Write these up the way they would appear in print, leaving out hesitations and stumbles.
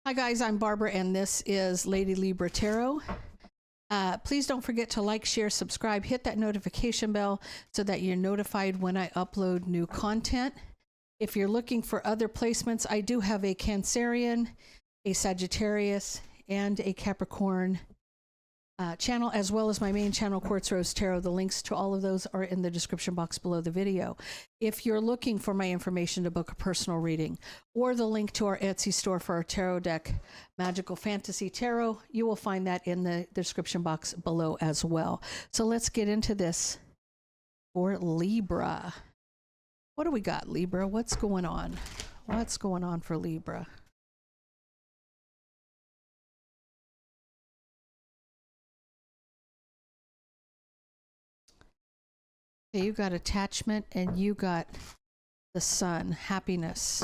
Hi guys, I'm Barbara and this is Lady Libra Tarot. Please don't forget to like, share, subscribe, hit that notification bell so that you're notified when I upload new content. If you're looking for other placements, I do have a Cancerian, a Sagittarius, and a Capricorn channel, as well as my main channel, Quartz Rose Tarot. The links to all of those are in the description box below the video. If you're looking for my information to book a personal reading or the link to our Etsy store for our tarot deck, Magical Fantasy Tarot, you will find that in the description box below as well. So let's get into this for Libra. What do we got, Libra? What's going on? What's going on for Libra? Okay, you got attachment and you got the sun, happiness.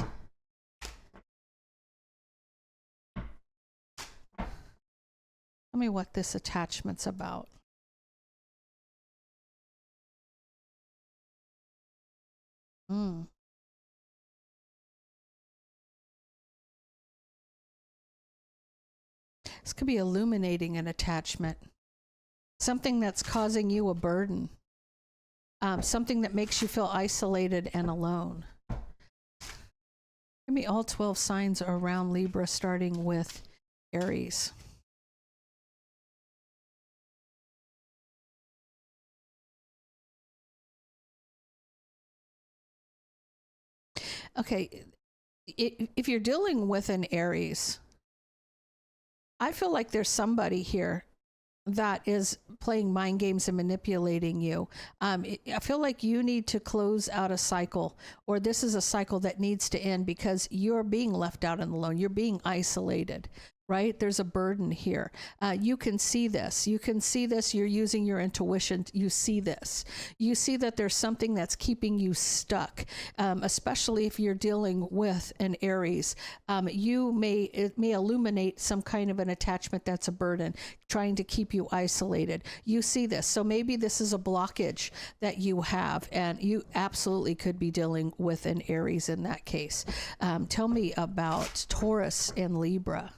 Tell me what this attachment's about. This could be illuminating an attachment. Something that's causing you a burden. Something that makes you feel isolated and alone. Give me all 12 signs around Libra, starting with Aries. Okay, if you're dealing with an Aries, I feel like there's somebody here that is playing mind games and manipulating you. I feel like you need to close out a cycle, or this is a cycle that needs to end because you're being left out and alone. You're being isolated, right? There's a burden here. You can see this. You can see this. You're using your intuition. You see this. You see that there's something that's keeping you stuck, especially if you're dealing with an Aries. It may illuminate some kind of an attachment that's a burden, trying to keep you isolated. You see this. So maybe this is a blockage that you have, and you absolutely could be dealing with an Aries in that case. Tell me about Taurus and Libra.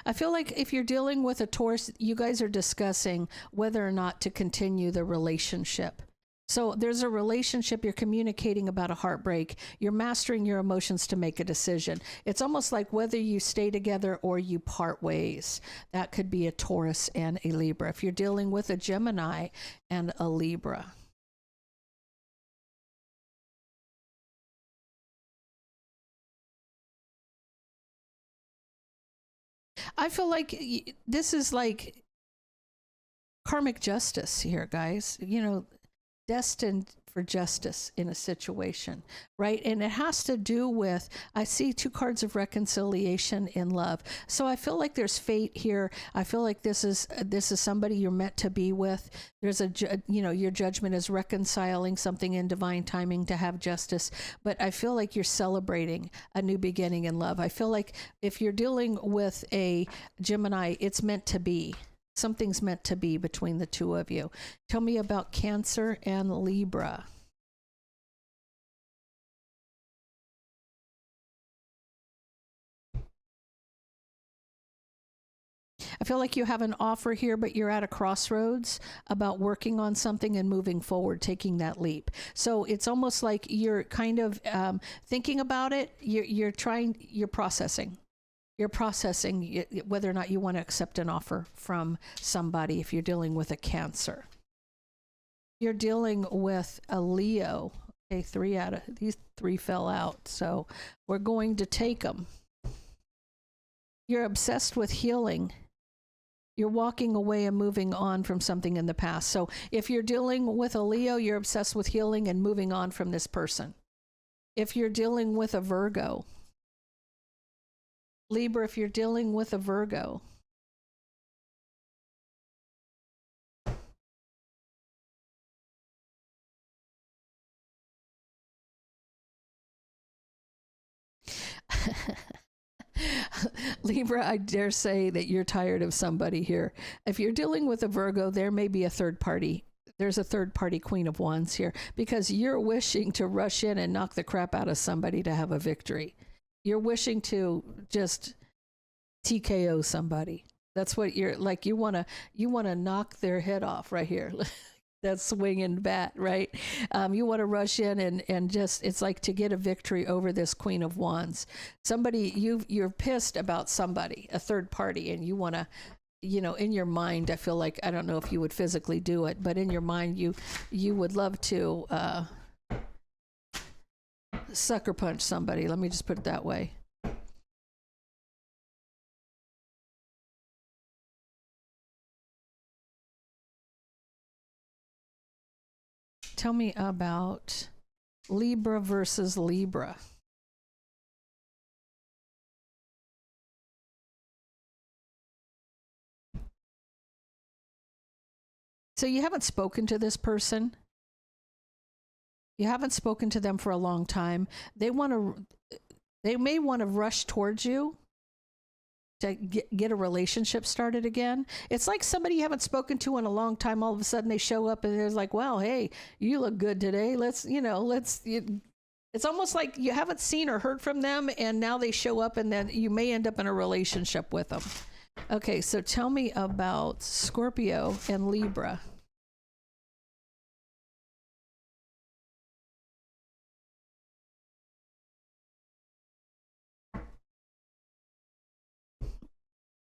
I feel like if you're dealing with a Taurus, you guys are discussing whether or not to continue the relationship. So there's a relationship, you're communicating about a heartbreak, you're mastering your emotions to make a decision. It's almost like whether you stay together or you part ways. That could be a Taurus and a Libra. If you're dealing with a Gemini and a Libra. I feel like this is like karmic justice here, guys. You know, destined for justice in a situation, right? And it has to do with, I see two cards of reconciliation in love. So I feel like there's fate here. I feel like this is somebody you're meant to be with. There's your judgment is reconciling something in divine timing to have justice. But I feel like you're celebrating a new beginning in love. I feel like if you're dealing with a Gemini, it's meant to be. Something's meant to be between the two of you. Tell me about Cancer and Libra. I feel like you have an offer here, but you're at a crossroads about working on something and moving forward, taking that leap. So it's almost like you're kind of thinking about it. You're processing. You're processing whether or not you want to accept an offer from somebody if you're dealing with a Cancer. You're dealing with a Leo. Okay, these three fell out, so we're going to take them. You're obsessed with healing. You're walking away and moving on from something in the past. So if you're dealing with a Leo, you're obsessed with healing and moving on from this person. If you're dealing with a Virgo, Libra, if you're dealing with a Virgo, Libra, I dare say that you're tired of somebody here. If you're dealing with a Virgo, there may be a third party. There's a third party Queen of Wands here because you're wishing to rush in and knock the crap out of somebody to have a victory. You're wishing to just TKO somebody. That's what you're like. You want to knock their head off right here. That swinging bat, right? You want to rush in and just, it's like to get a victory over this Queen of Wands. Somebody, you're pissed about somebody, a third party, and you want to, in your mind, I feel like, I don't know if you would physically do it, but in your mind, you would love to sucker punch somebody. Let me just put it that way. Tell me about Libra versus Libra. So you haven't spoken to this person. You haven't spoken to them for a long time. They may want to rush towards you to get a relationship started again. It's like somebody you haven't spoken to in a long time. All of a sudden they show up and they're like, well, hey, you look good today. It's almost like you haven't seen or heard from them. And now they show up and then you may end up in a relationship with them. Okay. So tell me about Scorpio and Libra.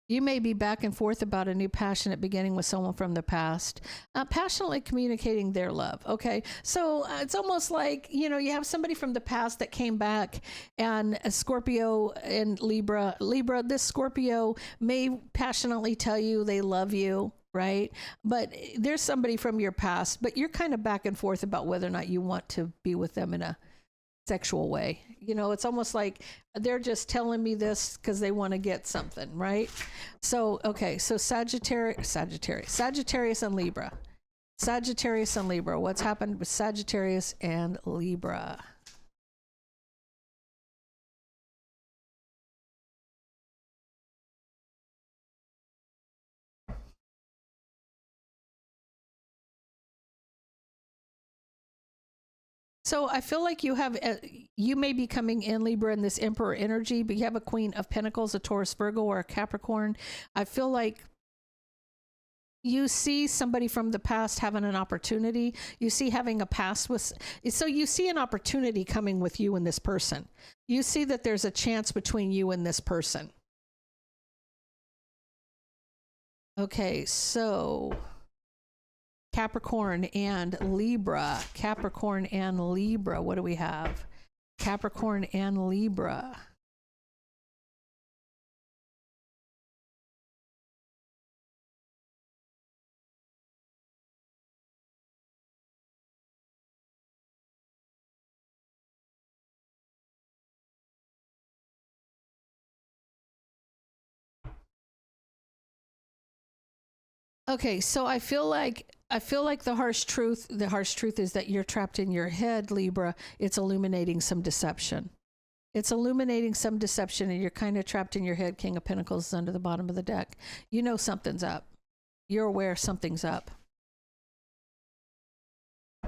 You may be back and forth about a new passionate beginning with someone from the past, passionately communicating their love. Okay. So it's almost like, you have somebody from the past that came back, and a Scorpio and Libra, this Scorpio may passionately tell you they love you. Right. But there's somebody from your past, but you're kind of back and forth about whether or not you want to be with them in a sexual way. It's almost like they're just telling me this because they want to get something, right? So, okay. So Sagittarius and Libra. Sagittarius and Libra. What's happened with Sagittarius and Libra? So I feel like you may be coming in Libra in this Emperor energy, but you have a Queen of Pentacles, a Taurus, Virgo, or a Capricorn. I feel like you see somebody from the past having an opportunity. You see having a past so you see an opportunity coming with you and this person. You see that there's a chance between you and this person. Okay, so Capricorn and Libra. Capricorn and Libra. What do we have? Capricorn and Libra. Okay, so I feel like the harsh truth is that you're trapped in your head, Libra. It's illuminating some deception. It's illuminating some deception, and you're kind of trapped in your head. King of Pentacles is under the bottom of the deck. You know something's up. You're aware something's up.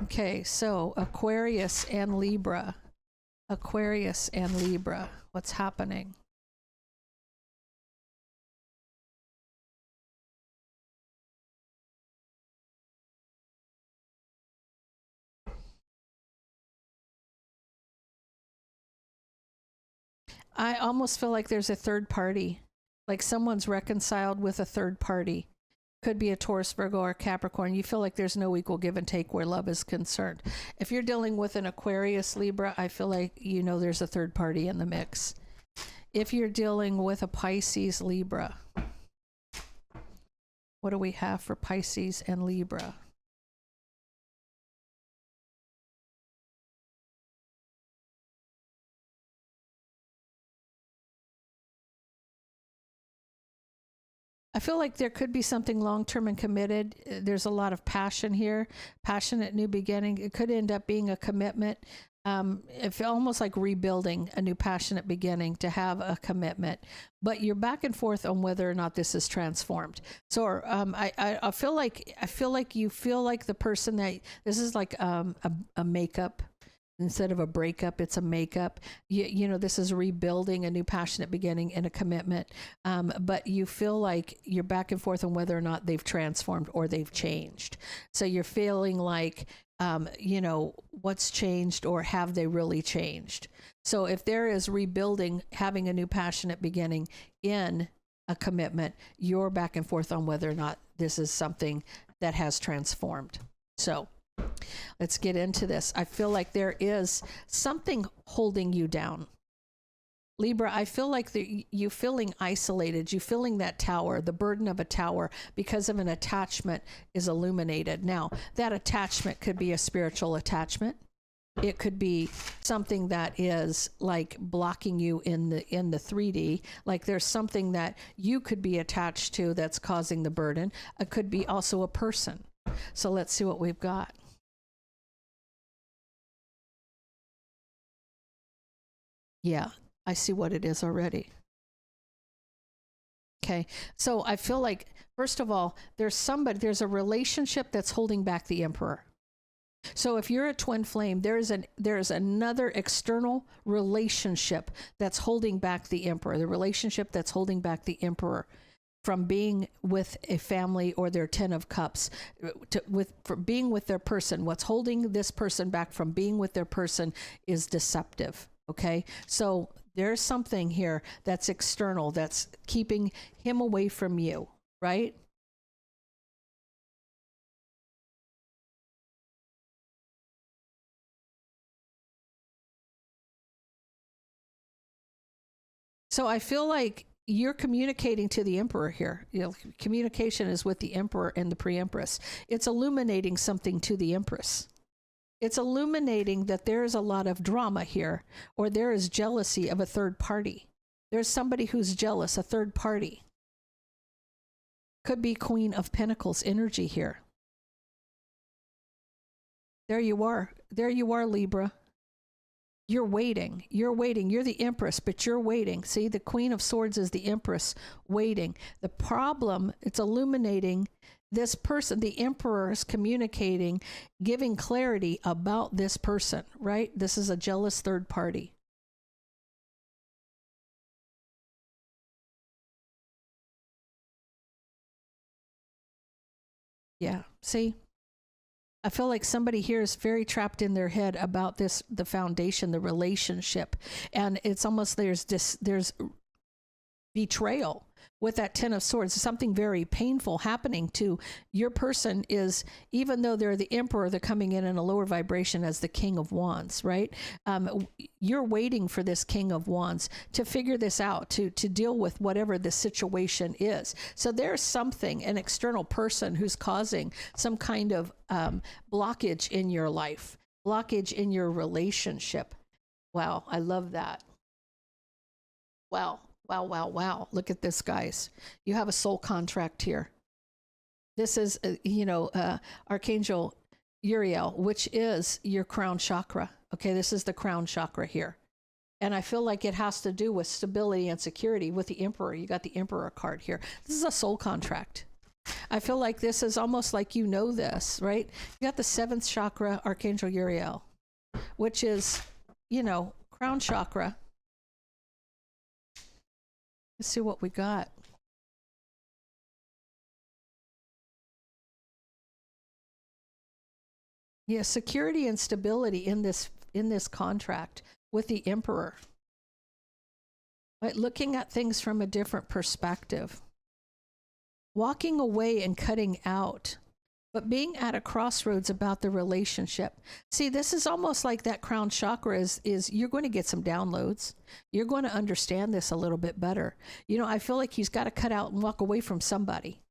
Okay, so Aquarius and Libra. Aquarius and Libra. What's happening? I almost feel like there's a third party, like someone's reconciled with a third party. Could be a Taurus, Virgo, or Capricorn. You feel like there's no equal give and take where love is concerned. If you're dealing with an Aquarius, Libra, I feel like there's a third party in the mix. If you're dealing with a Pisces, Libra, what do we have for Pisces and Libra? I feel like there could be something long-term and committed. There's a lot of passion here, passionate new beginning. It could end up being a commitment. If almost like rebuilding a new passionate beginning to have a commitment, but you're back and forth on whether or not this is transformed. So I feel like you feel like the person that this is like a makeup. Instead of a breakup, it's a makeup. You know, this is rebuilding a new passionate beginning and a commitment. But you feel like you're back and forth on whether or not they've transformed or they've changed. So you're feeling like, you know, what's changed or have they really changed? So if there is rebuilding, having a new passionate beginning in a commitment, you're back and forth on whether or not this is something that has transformed. So let's get into this. I feel like there is something holding you down. Libra, I feel like you feeling isolated, you feeling that tower, the burden of a tower because of an attachment is illuminated. Now, that attachment could be a spiritual attachment. It could be something that is like blocking you in the 3D. Like there's something that you could be attached to that's causing the burden. It could be also a person. So let's see what we've got. Yeah, I see what it is already. Okay, so I feel like, first of all, there's a relationship that's holding back the emperor. So if you're a twin flame, there's another external relationship that's holding back the emperor, the relationship that's holding back the emperor from being with a family or their 10 of cups, for being with their person. What's holding this person back from being with their person is deceptive. Okay, so there's something here that's external that's keeping him away from you, right? So I feel like you're communicating to the emperor here. You know, communication is with the emperor and the pre-empress. It's illuminating something to the empress. It's illuminating that there is a lot of drama here, or there is jealousy of a third party. There's somebody who's jealous, a third party. Could be Queen of Pentacles energy here. There you are. There you are, Libra. You're waiting. You're waiting. You're the empress, but you're waiting. See, the Queen of Swords is the empress waiting. The problem, it's illuminating this person. The emperor is communicating, giving clarity about this person, right? This is a jealous third party. Yeah. See? I feel like somebody here is very trapped in their head about this, the foundation, the relationship. And it's almost there's betrayal with that 10 of Swords. Something very painful happening to your person is, even though they're the emperor, they're coming in a lower vibration as the King of Wands, right? You're waiting for this King of Wands to figure this out, to deal with whatever the situation is. So there's something, an external person who's causing some kind of blockage in your life, blockage in your relationship. Wow, I love that. Wow. Wow, wow, wow. Look at this, guys. You have a soul contract here. This is, Archangel Uriel, which is your crown chakra. Okay, this is the crown chakra here. And I feel like it has to do with stability and security with the Emperor. You got the Emperor card here. This is a soul contract. I feel like this is almost like you know this, right? You got the 7th chakra, Archangel Uriel, which is, crown chakra. Let's see what we got. Yeah, security and stability in this contract with the Emperor. Right? Looking at things from a different perspective. Walking away and cutting out, but being at a crossroads about the relationship. See, this is almost like that crown chakra is you're going to get some downloads. You're going to understand this a little bit better. I feel like he's got to cut out and walk away from somebody,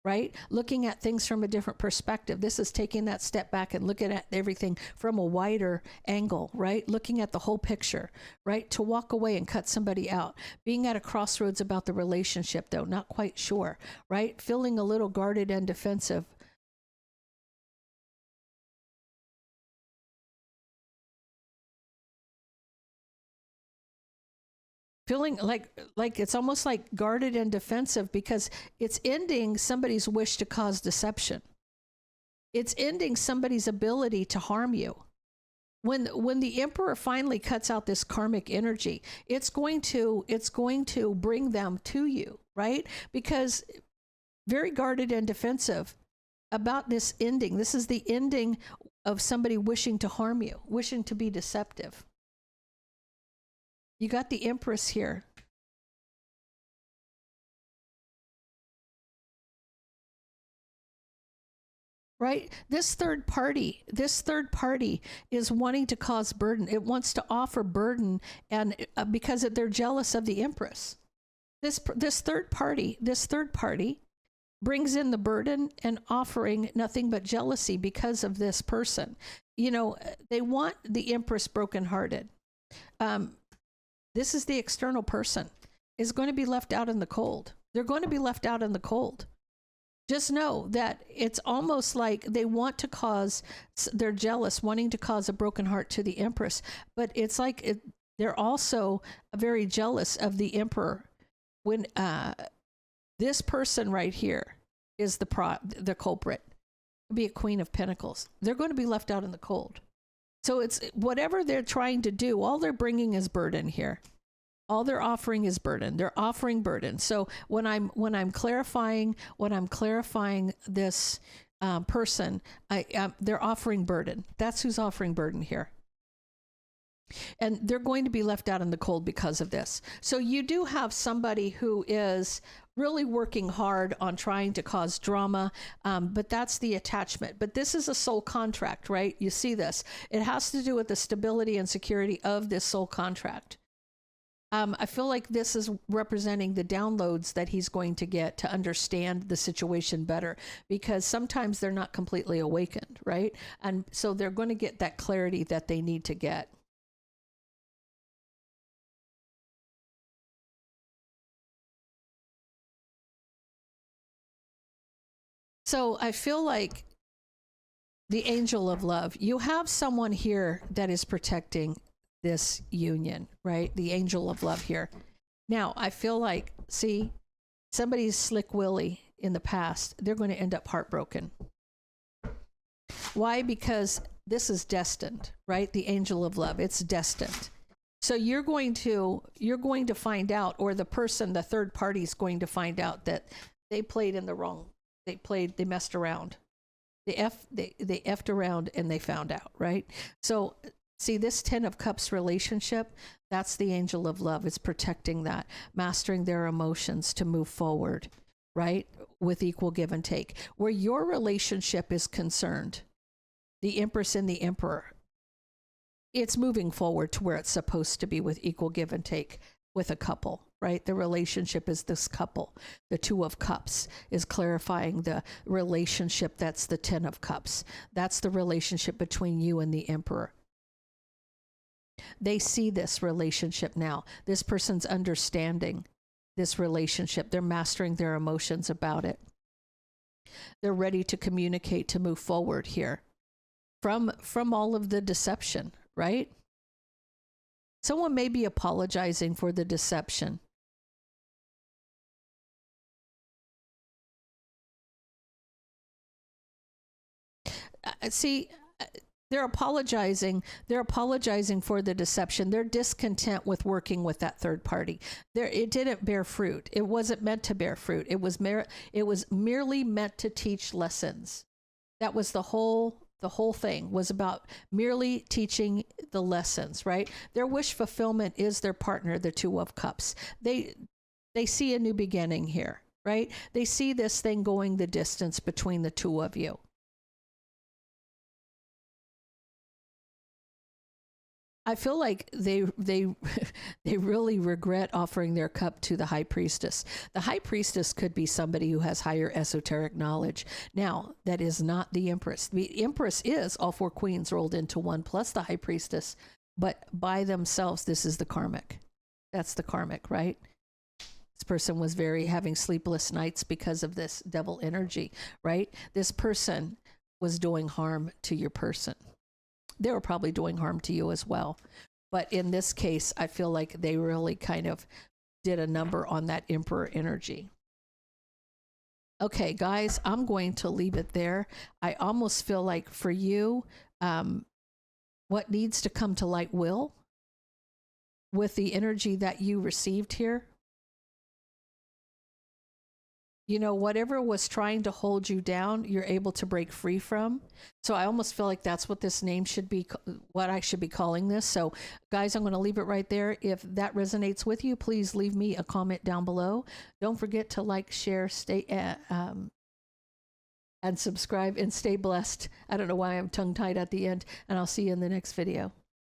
right? Looking at things from a different perspective. This is taking that step back and looking at everything from a wider angle, right? Looking at the whole picture, right? To walk away and cut somebody out. Being at a crossroads about the relationship, though, not quite sure, right? Feeling a little guarded and defensive. feeling like it's almost like guarded and defensive, because it's ending somebody's wish to cause deception. It's ending somebody's ability to harm you. When the Emperor finally cuts out this karmic energy, it's going to bring them to you, right? Because very guarded and defensive about this ending. This is the ending of somebody wishing to harm you, wishing to be deceptive. You got the Empress here. Right? This third party is wanting to cause burden. It wants to offer burden, and because they're jealous of the Empress. This third party brings in the burden and offering nothing but jealousy because of this person. You know, they want the Empress brokenhearted. This is the external person is going to be left out in the cold. They're going to be left out in the cold. Just know that it's almost like they want to cause, they're jealous, wanting to cause a broken heart to the Empress, but it's like they're also very jealous of the Emperor. When this person right here is the culprit, be a Queen of Pentacles, they're going to be left out in the cold. So it's whatever they're trying to do, all they're bringing is burden here. All they're offering is burden. They're offering burden. So when I'm clarifying this person, they're offering burden. That's who's offering burden here. And they're going to be left out in the cold because of this. So you do have somebody who is really working hard on trying to cause drama, but that's the attachment. But this is a soul contract, right? You see this. It has to do with the stability and security of this soul contract. I feel like this is representing the downloads that he's going to get to understand the situation better, because sometimes they're not completely awakened, right? And so they're going to get that clarity that they need to get. So I feel like the angel of love, you have someone here that is protecting this union, right? The angel of love here. Now, I feel like, see, somebody's slick willy in the past, they're going to end up heartbroken. Why? Because this is destined, right? The angel of love, it's destined. So you're going to find out, or the person, the third party is going to find out that they played in the wrong, they messed around. They effed around and they found out, right? So see, this 10 of Cups relationship, that's the angel of love. It's protecting that, mastering their emotions to move forward, right? With equal give and take. Where your relationship is concerned, the Empress and the Emperor, it's moving forward to where it's supposed to be with equal give and take with a couple, right? The relationship is this couple. The 2 of Cups is clarifying the relationship. That's the 10 of Cups. That's the relationship between you and the Emperor. They see this relationship now. This person's understanding this relationship. They're mastering their emotions about it. They're ready to communicate, to move forward here from all of the deception, right? Someone may be apologizing for the deception. See, they're apologizing for the deception. They're discontent with working with that third party. It didn't bear fruit. It wasn't meant to bear fruit. It was merely meant to teach lessons. That was the whole thing was about merely teaching the lessons, right? Their wish fulfillment is their partner, the 2 of Cups. They see a new beginning here, right? They see this thing going the distance between the 2 of you. I feel like they really regret offering their cup to the High Priestess. The High Priestess could be somebody who has higher esoteric knowledge. Now, that is not the Empress. The Empress is all 4 queens rolled into one plus the High Priestess, but by themselves, this is the karmic. That's the karmic, right? This person was having sleepless nights because of this devil energy, right? This person was doing harm to your person. They were probably doing harm to you as well. But in this case, I feel like they really kind of did a number on that Emperor energy. Okay, guys, I'm going to leave it there. I almost feel like for you, what needs to come to light will, with the energy that you received here. You know, whatever was trying to hold you down, you're able to break free from. So I almost feel like that's what this name should be, what I should be calling this. So guys, I'm going to leave it right there. If that resonates with you, please leave me a comment down below. Don't forget to like, share, stay, and subscribe, and stay blessed. I don't know why I'm tongue-tied at the end, and I'll see you in the next video.